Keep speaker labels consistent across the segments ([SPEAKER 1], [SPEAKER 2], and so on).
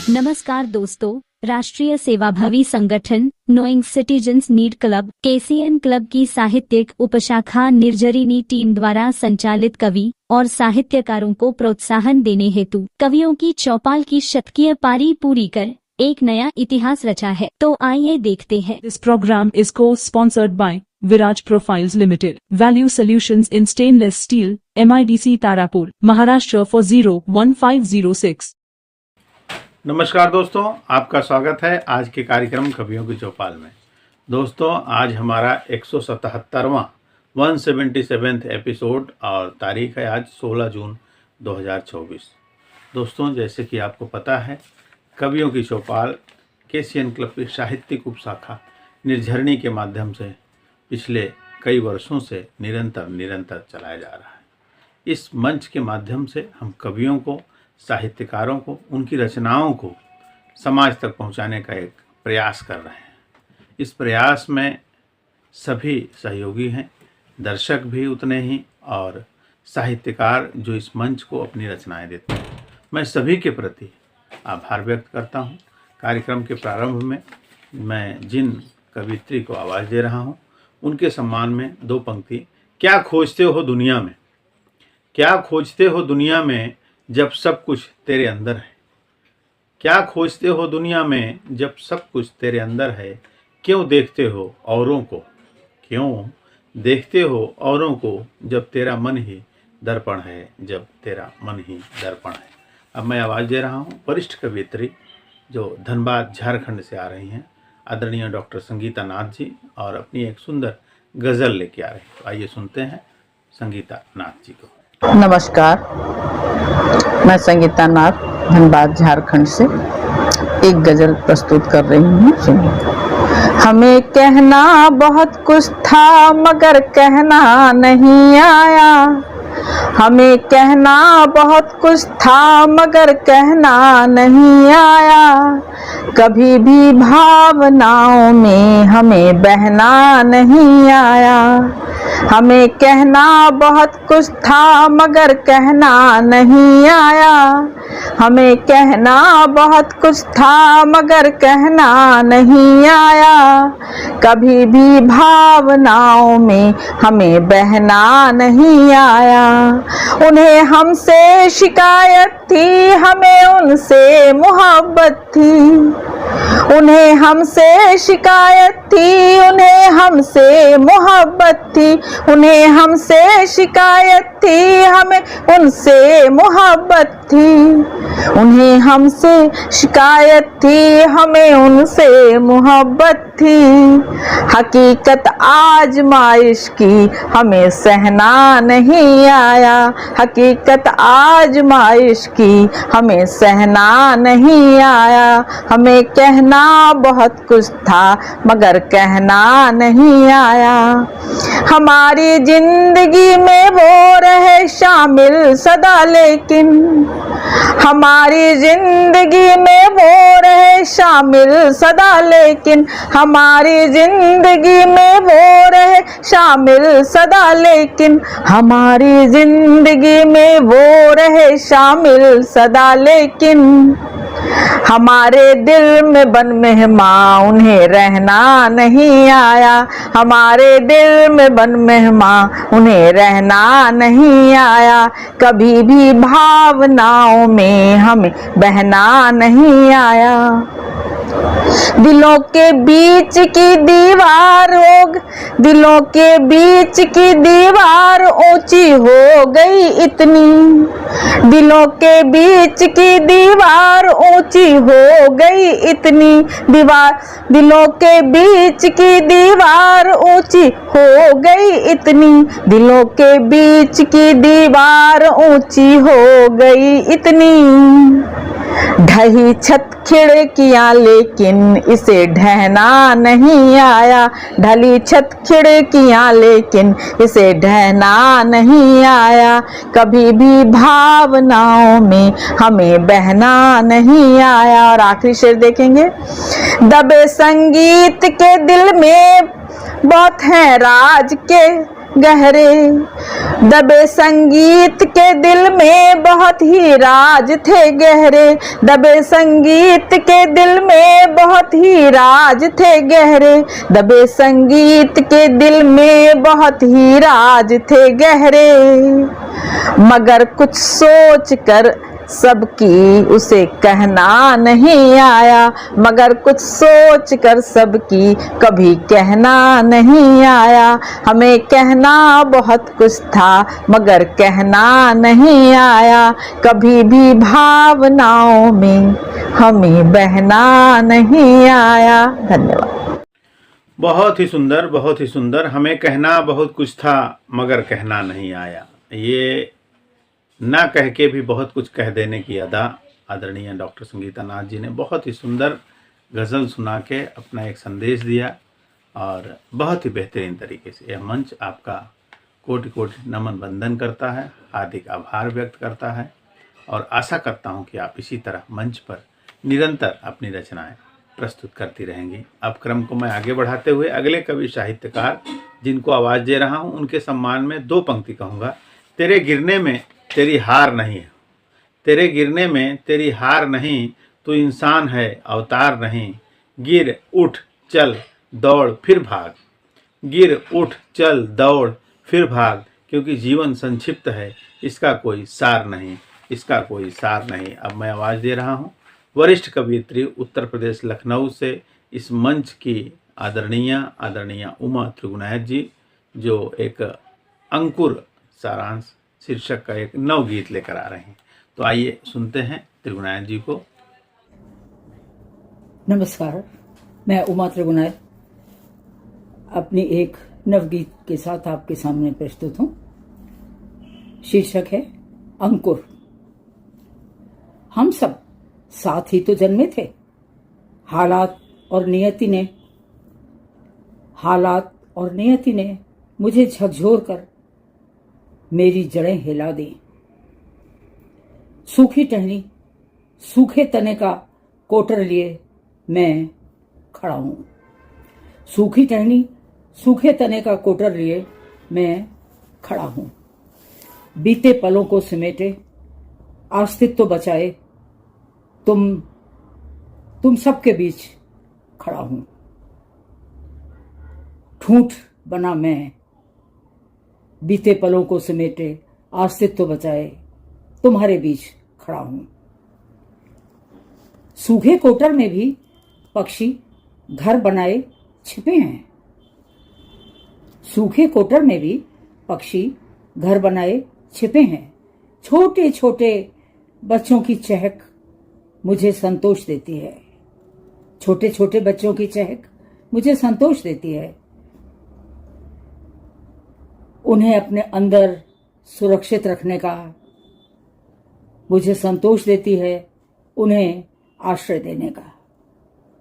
[SPEAKER 1] नमस्कार दोस्तों, राष्ट्रीय सेवाभावी संगठन knowing citizens need club KCN club की साहित्यिक उपशाखा निर्जरिनी टीम द्वारा संचालित कवि और साहित्यकारों को प्रोत्साहन देने हेतु कवियों की चौपाल की शतकीय पारी पूरी कर एक नया इतिहास रचा है। तो आइए देखते हैं।
[SPEAKER 2] This program is co-sponsored by Viraj Profiles Limited, Value Solutions in Stainless Steel, MIDC Tarapur, Maharashtra for 01506।
[SPEAKER 3] नमस्कार दोस्तों, आपका स्वागत है आज के कार्यक्रम कवियों की चौपाल में। दोस्तों, आज हमारा 177वां 177th एपिसोड और तारीख है आज 16 जून 2024। दोस्तों, जैसे कि आपको पता है, कवियों की चौपाल KCN क्लब की साहित्यिक उपशाखा निर्झरनी के माध्यम से पिछले कई वर्षों से निरंतर चलाया जा रहा है। इस मंच के माध्यम से हम कवियों को, साहित्यकारों को, उनकी रचनाओं को समाज तक पहुंचाने का एक प्रयास कर रहे हैं। इस प्रयास में सभी सहयोगी हैं, दर्शक भी उतने ही और साहित्यकार जो इस मंच को अपनी रचनाएं देते हैं। मैं सभी के प्रति आभार व्यक्त करता हूं। कार्यक्रम के प्रारंभ में मैं जिन कवियत्री को आवाज़ दे रहा हूं, उनके सम्मान में दो पंक्ति। क्या खोजते हो दुनिया में, क्या खोजते हो दुनिया में जब सब कुछ तेरे अंदर है। क्या खोजते हो दुनिया में जब सब कुछ तेरे अंदर है। क्यों देखते हो औरों को, क्यों देखते हो औरों को जब तेरा मन ही दर्पण है, जब तेरा मन ही दर्पण है। अब मैं आवाज़ दे रहा हूँ वरिष्ठ कवियत्री जो धनबाद झारखंड से आ रही हैं, आदरणीय डॉक्टर संगीता नाथ जी, और अपनी एक सुंदर गज़ल लेके आ रहे हैं। तो आइए सुनते हैं संगीता नाथ जी को।
[SPEAKER 4] नमस्कार, मैं संगीता नाथ धनबाद झारखंड से एक गजल प्रस्तुत कर रही हूँ। सुनिए। हमें कहना बहुत कुछ था मगर कहना नहीं आया। हमें कहना बहुत कुछ था मगर कहना नहीं आया। कभी भी भावनाओं में हमें बहना नहीं आया। हमें कहना बहुत कुछ था मगर कहना नहीं आया। हमें कहना बहुत कुछ था मगर कहना नहीं आया। कभी भी भावनाओं में हमें बहना नहीं आया। उन्हें हमसे शिकायत थी, हमें उनसे मोहब्बत थी। उन्हें हमसे शिकायत थी, उन्हें हमसे मोहब्बत थी। उन्हें हमसे शिकायत थी, हमें उनसे मोहब्बत थी। उन्हें हमसे शिकायत थी, हमें उनसे मोहब्बत थी। हकीकत आजमाइश की हमें सहना नहीं आया। हकीकत आजमाइश की हमें सहना नहीं आया। हमें कहना बहुत कुछ था मगर कहना नहीं आया। हमारी जिंदगी में वो रहे शामिल सदा, लेकिन हमारी जिंदगी में वो रहे शामिल सदा, लेकिन हमारी जिंदगी में वो रहे शामिल सदा, लेकिन हमारी जिंदगी में वो रहे शामिल सदा, लेकिन हमारे दिल में बन मेहमान उन्हें रहना नहीं आया। हमारे दिल में बन मेहमान उन्हें रहना नहीं आया। कभी भी भावनाओं में हमें बहना नहीं आया। दिलों के बीच की दीवार दिलों के बीच की दीवार ऊंची हो गई इतनी। दिलों के बीच की दीवार ऊंची हो गई इतनी। दिलों के बीच की दीवार ऊंची हो गई इतनी। दिलों के बीच की दीवार ऊंची हो गई इतनी। ढही छत खिड़कियां लेकिन इसे ढहना नहीं आया। ढली छत खिड़कियां लेकिन इसे ढहना नहीं आया। कभी भी भावनाओं में हमें बहना नहीं आया। और आखिरी शेर देखेंगे। दबे संगीत के दिल में बहुत हैं राज के गहरे। दबे संगीत के दिल में बहुत ही राज थे गहरे। दबे संगीत के दिल में बहुत ही राज थे गहरे। दबे संगीत के दिल में बहुत ही राज थे गहरे। मगर कुछ सोच कर सबकी उसे कहना नहीं आया। मगर कुछ सोच कर सबकी कभी कहना नहीं आया। हमें कहना बहुत कुछ था मगर कहना नहीं आया। कभी भी भावनाओं में हमें बहना नहीं आया। धन्यवाद।
[SPEAKER 3] बहुत ही सुंदर, बहुत ही सुंदर। हमें कहना बहुत कुछ था मगर कहना नहीं आया। ये ना कह के भी बहुत कुछ कह देने की अदा आदरणीय डॉक्टर संगीता नाथ जी ने बहुत ही सुंदर गज़ल सुना के अपना एक संदेश दिया और बहुत ही बेहतरीन तरीके से यह मंच आपका कोटि कोटि नमन वंदन करता है, हार्दिक आभार व्यक्त करता है और आशा करता हूं कि आप इसी तरह मंच पर निरंतर अपनी रचनाएं प्रस्तुत करती रहेंगी। अब क्रम को मैं आगे बढ़ाते हुए अगले कवि साहित्यकार जिनको आवाज़ दे रहा हूं उनके सम्मान में दो पंक्ति कहूँगा। तेरे गिरने में तेरी हार नहीं है, तेरे गिरने में तेरी हार नहीं, तू इंसान है अवतार नहीं। गिर उठ चल दौड़ फिर भाग, गिर उठ चल दौड़ फिर भाग, क्योंकि जीवन संक्षिप्त है, इसका कोई सार नहीं, इसका कोई सार नहीं। अब मैं आवाज़ दे रहा हूँ वरिष्ठ कवयित्री उत्तर प्रदेश लखनऊ से इस मंच की आदरणीय उमा त्रिगुनायत जी, जो एक अंकुर सारांश शीर्षक का एक नव गीत लेकर आ रहे हैं। तो आइए सुनते हैं त्रिगुनायत जी को।
[SPEAKER 5] नमस्कार, मैं उमा त्रिगुनायत अपनी एक नवगीत के साथ आपके सामने प्रस्तुत हूं। शीर्षक है अंकुर। हम सब साथ ही तो जन्मे थे, हालात और नियति ने मुझे झकझोर कर मेरी जड़ें हिला दी। सूखी टहनी सूखे तने का कोटर लिए मैं खड़ा हूं। सूखी टहनी सूखे तने का कोटर लिए मैं खड़ा हूं। बीते पलों को समेटे अस्तित्व बचाए तुम सबके बीच खड़ा हूं। ठूंठ बना मैं, बीते पलों को समेटे अस्तित्व बचाए तुम्हारे बीच खड़ा हूं। सूखे कोटर में भी पक्षी घर बनाए छिपे हैं। सूखे कोटर में भी पक्षी घर बनाए छिपे हैं। छोटे छोटे बच्चों की चहक मुझे संतोष देती है। छोटे छोटे बच्चों की चहक मुझे संतोष देती है। उन्हें अपने अंदर सुरक्षित रखने का मुझे संतोष देती है, उन्हें आश्रय देने का।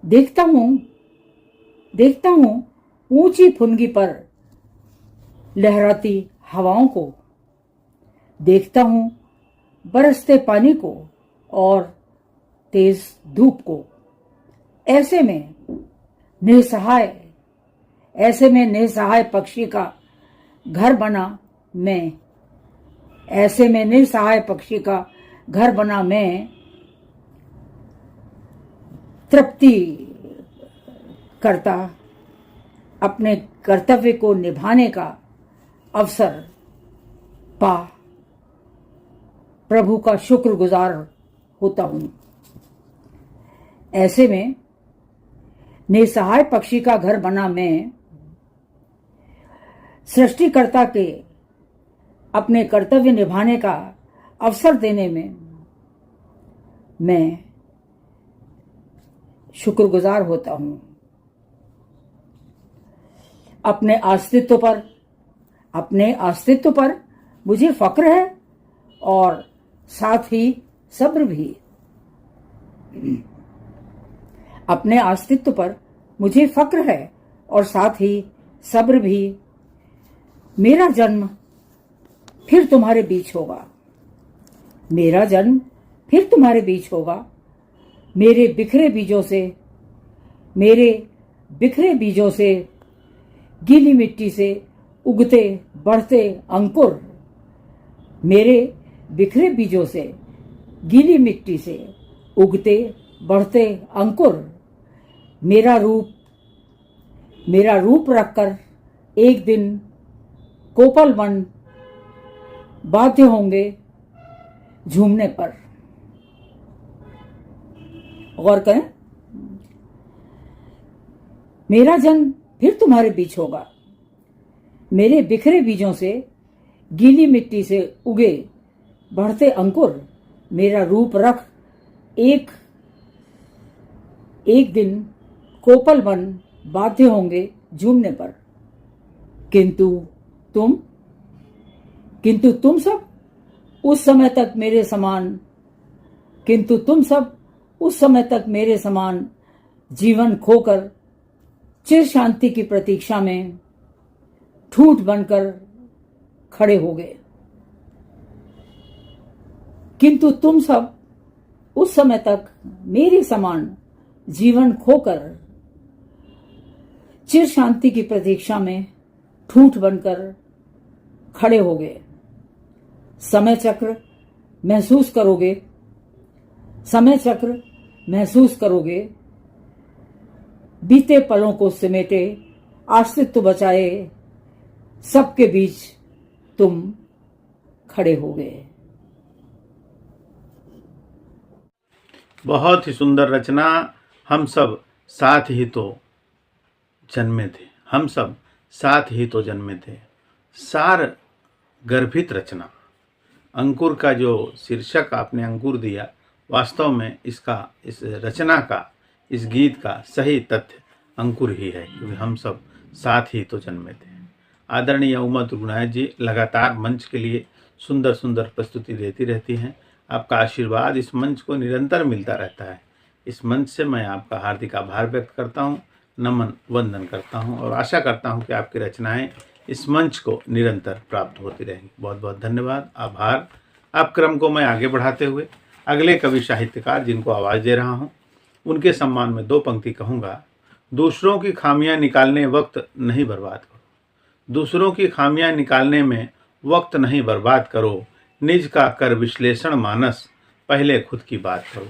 [SPEAKER 5] देखता हूं ऊंची फुनगी पर लहराती हवाओं को, देखता हूं बरसते पानी को और तेज धूप को। ऐसे में निसहाय पक्षी का घर बना मैं, ऐसे में निसहाय पक्षी का घर बना मैं तृप्ति करता अपने कर्तव्य को निभाने का अवसर पा प्रभु का शुक्रगुजार होता हूं। ऐसे में निसहाय पक्षी का घर बना मैं सृष्टिकर्ता के अपने कर्तव्य निभाने का अवसर देने में मैं शुक्रगुजार होता हूं। अपने अस्तित्व पर मुझे फक्र है और साथ ही सब्र भी। अपने अस्तित्व पर मुझे फक्र है और साथ ही सब्र भी। मेरा जन्म फिर तुम्हारे बीच होगा, मेरा जन्म फिर तुम्हारे बीच होगा। मेरे बिखरे बीजों से गीली मिट्टी से उगते बढ़ते अंकुर, मेरे बिखरे बीजों से, गीली मिट्टी से उगते बढ़ते अंकुर, मेरा रूप रखकर एक दिन कोपल मन बाध्य होंगे झूमने पर। गौर करें, मेरा जन्म फिर तुम्हारे बीच होगा। मेरे बिखरे बीजों से, गीली मिट्टी से उगे बढ़ते अंकुर, मेरा रूप रख एक दिन कोपल मन बाध्य होंगे झूमने पर। किंतु तुम सब उस समय तक मेरे समान जीवन खोकर चिर शांति की प्रतीक्षा में ठूठ बनकर खड़े हो गए। किंतु तुम सब उस समय तक मेरे समान जीवन खोकर चिर शांति की प्रतीक्षा में ठूठ बनकर खड़े हो गए। समय चक्र महसूस करोगे, बीते पलों को समेटे, अस्तित्व बचाए, सबके बीच तुम खड़े हो गए।
[SPEAKER 3] बहुत ही सुंदर रचना। हम सब साथ ही तो जन्मे थे। सार गर्भित रचना। अंकुर का जो शीर्षक आपने अंकुर दिया, वास्तव में इस रचना का, इस गीत का सही तथ्य अंकुर ही है, क्योंकि हम सब साथ ही तो जन्मे थे। आदरणीय उमा दुर्गुनाथ जी लगातार मंच के लिए सुंदर सुंदर प्रस्तुति देती रहती हैं। आपका आशीर्वाद इस मंच को निरंतर मिलता रहता है। इस मंच से मैं आपका हार्दिक आभार व्यक्त करता हूं, नमन वंदन करता हूं और आशा करता हूं कि आपकी रचनाएं इस मंच को निरंतर प्राप्त होती रहेंगी। बहुत बहुत धन्यवाद, आभार। आप क्रम को मैं आगे बढ़ाते हुए अगले कवि साहित्यकार जिनको आवाज़ दे रहा हूं, उनके सम्मान में 2 पंक्ति कहूँगा। दूसरों की खामियां निकालने वक्त नहीं बर्बाद करो। दूसरों की खामियां निकालने में वक्त नहीं बर्बाद करो। निज का कर विश्लेषण मानस, पहले खुद की बात करो।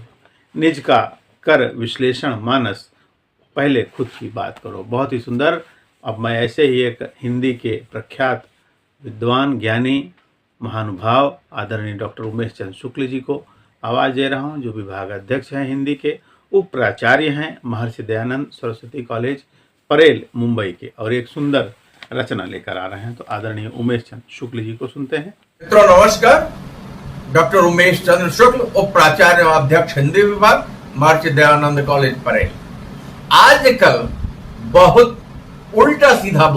[SPEAKER 3] निज का कर विश्लेषण मानस, पहले खुद की बात करो। बहुत ही सुंदर। अब मैं ऐसे ही एक हिंदी के प्रख्यात विद्वान, ज्ञानी, महानुभाव आदरणीय डॉक्टर उमेश चंद्र शुक्ल जी को आवाज़ दे रहा हूं, जो विभाग अध्यक्ष हैं, हिंदी के उप प्राचार्य हैं, महर्षि दयानंद सरस्वती कॉलेज परेल मुंबई के, और एक सुंदर रचना लेकर आ रहे हैं। तो आदरणीय उमेश चंद्र शुक्ल जी को सुनते हैं।
[SPEAKER 6] मित्रों नमस्कार। डॉक्टर उमेश चंद्र शुक्ल, उप प्राचार्य और अध्यक्ष हिंदी विभाग, महर्षि दयानंद कॉलेज परेल। आजकल बहुत उल्टा सीधा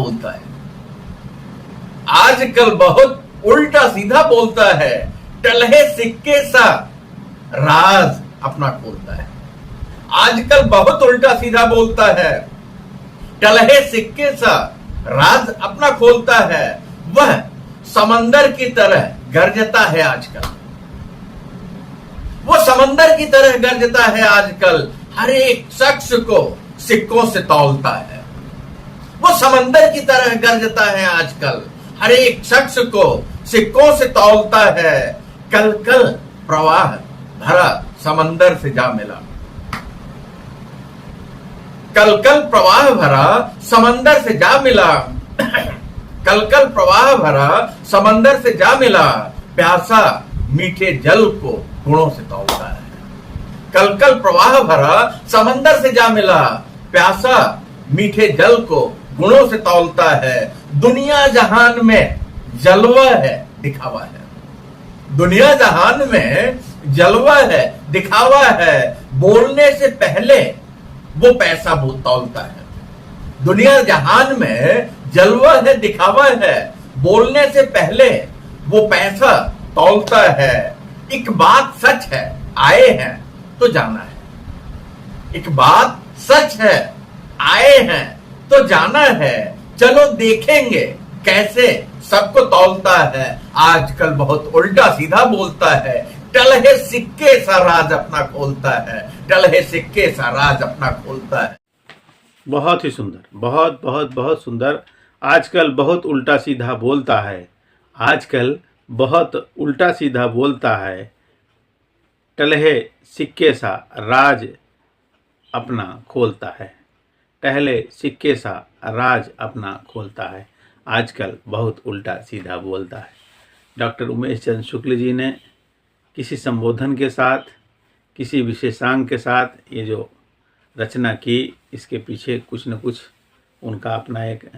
[SPEAKER 6] बोलता है। टलहे सिक्के सा राज अपना खोलता है। आजकल बहुत उल्टा सीधा बोलता है, टलहे सिक्के सा राज अपना खोलता है। वह समंदर की तरह गरजता है आजकल। हर एक शख्स को सिक्कों से तौलता है। वो समंदर की तरह गरजता है आजकल, हर एक शख्स को सिक्कों से तौलता है। कल कल प्रवाह भरा समंदर से जा मिला। कल कल प्रवाह भरा समंदर से जा मिला। कल कल प्रवाह भरा समंदर से जा मिला। प्यासा मीठे जल को गुणों से तौलता है। कल कल प्रवाह भरा समंदर से जा मिला। प्यासा मीठे जल को गुणों से तौलता है। दुनिया जहान में जलवा है, दिखावा है। दुनिया जहान में जलवा है, दिखावा है। बोलने से पहले वो पैसा तौलता है। दुनिया जहान में जलवा है, दिखावा है। बोलने से पहले वो पैसा तौलता है। एक बात सच है, आए हैं तो जाना है। एक बात सच है, आए हैं तो जाना है। चलो देखेंगे कैसे सबको तौलता है। आजकल बहुत उल्टा सीधा बोलता है। टलहे सिक्के सा राज अपना खोलता है। टलहे सिक्के सा राज अपना खोलता है।
[SPEAKER 3] बहुत ही सुंदर, बहुत बहुत बहुत सुंदर। आजकल बहुत उल्टा सीधा बोलता है, आजकल बहुत उल्टा सीधा बोलता है, टलहे सिक्के सा राज अपना खोलता है, टहले सिक्के सा राज अपना खोलता है, आजकल बहुत उल्टा सीधा बोलता है। डॉक्टर उमेश चंद्र शुक्ल जी ने किसी संबोधन के साथ, किसी विशेषांक के साथ ये जो रचना की, इसके पीछे कुछ न कुछ उनका अपना एक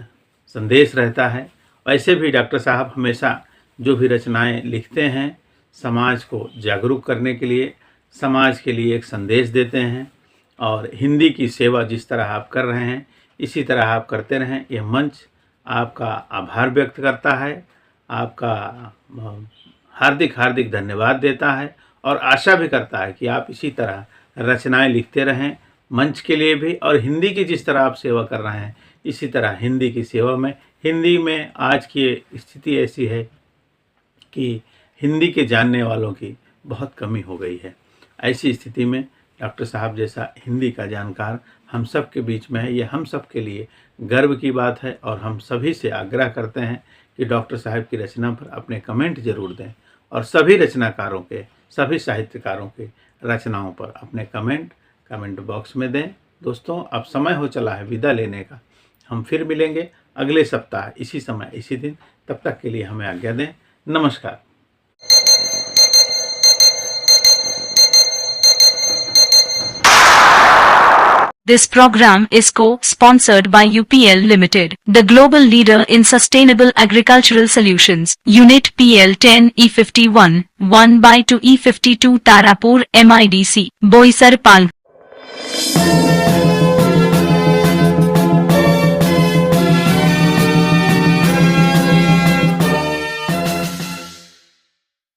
[SPEAKER 3] संदेश रहता है। वैसे भी डॉक्टर साहब हमेशा जो भी रचनाएं लिखते हैं समाज को जागरूक करने के लिए, समाज के लिए एक संदेश देते हैं। और हिंदी की सेवा जिस तरह आप कर रहे हैं इसी तरह आप करते रहें। यह मंच आपका आभार व्यक्त करता है, आपका हार्दिक हार्दिक धन्यवाद देता है और आशा भी करता है कि आप इसी तरह रचनाएं लिखते रहें, मंच के लिए भी, और हिंदी की जिस तरह आप सेवा कर रहे हैं इसी तरह हिंदी की सेवा में। हिंदी में आज की स्थिति ऐसी है कि हिंदी के जानने वालों की बहुत कमी हो गई है। ऐसी स्थिति में डॉक्टर साहब जैसा हिंदी का जानकार हम सब के बीच में है, ये हम सब के लिए गर्व की बात है। और हम सभी से आग्रह करते हैं कि डॉक्टर साहब की रचना पर अपने कमेंट जरूर दें और सभी रचनाकारों के, सभी साहित्यकारों के रचनाओं पर अपने कमेंट बॉक्स में दें। दोस्तों, अब समय हो चला है विदा लेने का। हम फिर मिलेंगे अगले सप्ताह इसी समय इसी दिन। तब तक के लिए हमें आज्ञा दें। नमस्कार।
[SPEAKER 2] This program is co-sponsored by UPL Limited, the global leader in sustainable agricultural solutions. Unit PL 10 E51, 1/2 E52 Tarapur MIDC, Boisar Pal.